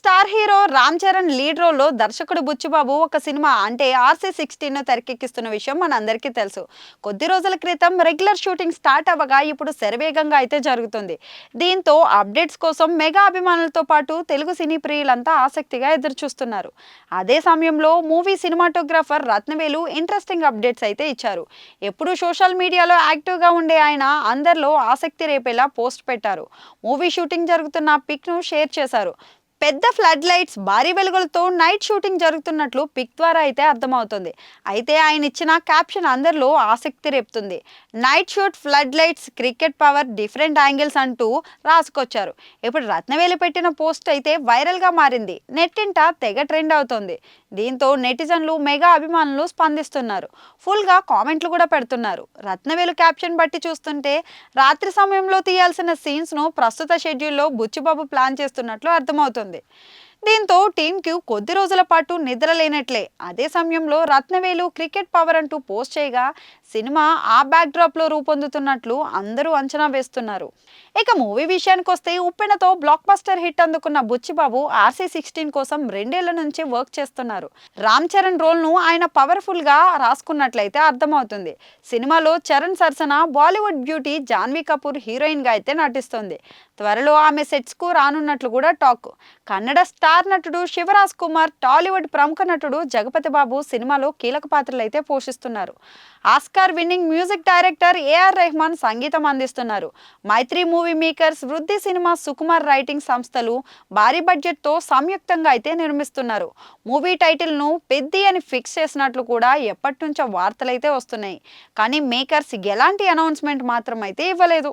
Star hero Ram Charan lead రోల్లో దర్శకుడు బుచ్చిబాబు ఒక సినిమా అంటే RC16 తెరకెక్కిస్తున్న విషయం మనందరికీ తెలుసు. కొద్ది రోజుల క్రితం రెగ్యులర్ షూటింగ్ స్టార్ట్ అవ్వగా ఇప్పుడు శరవేగంగా అయితే జరుగుతుంది. దీంతో అప్డేట్స్ కోసం మెగా అభిమానులతో పాటు తెలుగు సినీ ప్రియులంతా ఆసక్తిగా ఎదురుచూస్తున్నారు. అదే సమయంలో movie cinematographer Rathnavelu interesting updates అయితే ఇచ్చారు. ఎప్పుడూ సోషల్ మీడియాలో యాక్టివ్గా ఉండే ఆయన అందరిలో ఆసక్తి రేపేలా పోస్ట్ పెట్టారు. మూవీ షూటింగ్ జరుగుతున్న పిక్ను షేర్ చేశారు. పెద్ద ఫ్లడ్ లైట్స్ భారీ వెలుగులతో నైట్ షూటింగ్ జరుగుతున్నట్లు పిక్ ద్వారా అయితే అర్థమవుతుంది. అయితే ఆయన ఇచ్చిన క్యాప్షన్ అందరిలో ఆసక్తి రేపుతుంది. Night shoot, flood lights, cricket power, different angles అంటూ రాసుకొచ్చారు. ఇప్పుడు రత్నవేలు పెట్టిన పోస్ట్ అయితే వైరల్గా మారింది. నెట్టింట తెగ ట్రెండ్ అవుతోంది. దీంతో నెటిజన్లు మెగా అభిమానులు స్పందిస్తున్నారు. ఫుల్గా కామెంట్లు కూడా పెడుతున్నారు. రత్నవేలు క్యాప్షన్ బట్టి చూస్తుంటే రాత్రి సమయంలో తీయాల్సిన సీన్స్ను ప్రస్తుత షెడ్యూల్లో బుచ్చిబాబు ప్లాన్ చేస్తున్నట్లు అర్థమవుతుంది. దీంతో టీంకి కొద్ది రోజుల పాటు నిద్ర లేనట్లే. అదే సమయంలో రత్నవేలు క్రికెట్ పవర్ అంటూ పోస్ట్ చేయగా సినిమా ఆ బ్యాక్ డ్రాప్ లో రూపొందుతున్నట్లు అందరూ అంచనా వేస్తున్నారు. ఇక మూవీ విషయానికి వస్తే ఉప్పెనతో బ్లాక్ బస్టర్ హిట్ అందుకున్న బుచ్చిబాబు RC16 కోసం 2 ఏళ్ల నుంచి వర్క్ చేస్తున్నారు. రామ్ చరణ్ రోల్ ను ఆయన పవర్ఫుల్ గా రాసుకున్నట్లయితే అర్థమవుతుంది. సినిమాలో చరణ్ సరసన బాలీవుడ్ బ్యూటీ జాన్వీ కపూర్ హీరోయిన్ గా అయితే నటిస్తుంది. త్వరలో ఆమె సెట్స్ కు రానున్నట్లు కూడా టాక్. కన్నడ స్టార్ నటుడు శివరాజ్ కుమార్, టాలీవుడ్ ప్రముఖ నటుడు జగపతి బాబు సినిమాలో కీలక పాత్రలు అయితే పోషిస్తున్నారు. Oscar winning music director AR Rahman సంగీతం అందిస్తున్నారు. Mythri movie makers, Vriddhi cinema, Sukumar writings సంస్థలు భారీ బడ్జెట్ తో సంయుక్తంగా అయితే నిర్మిస్తున్నారు. మూవీ టైటిల్ ను పెద్ది అని ఫిక్స్ చేసినట్లు కూడా ఎప్పటి నుంచో వార్తలైతే వస్తున్నాయి. కానీ మేకర్స్ ఎలాంటి అనౌన్స్మెంట్ మాత్రం అయితే ఇవ్వలేదు.